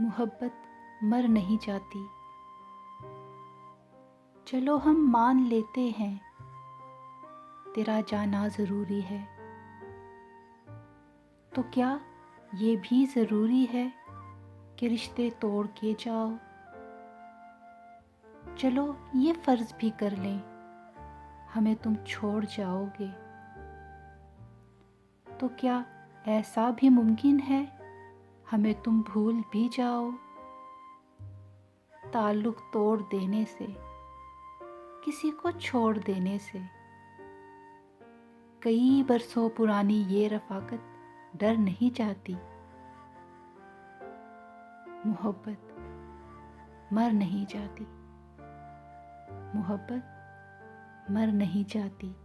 मोहब्बत मर नहीं जाती। चलो हम मान लेते हैं तेरा जाना ज़रूरी है, तो क्या ये भी ज़रूरी है कि रिश्ते तोड़ के जाओ। चलो ये फ़र्ज़ भी कर लें हमें तुम छोड़ जाओगे, तो क्या ऐसा भी मुमकिन है हमें तुम भूल भी जाओ। ताल्लुक़ तोड़ देने से, किसी को छोड़ देने से, कई बरसों पुरानी ये रफ़ाक़त डर नहीं जाती। मोहब्बत मर नहीं जाती, मोहब्बत मर नहीं जाती।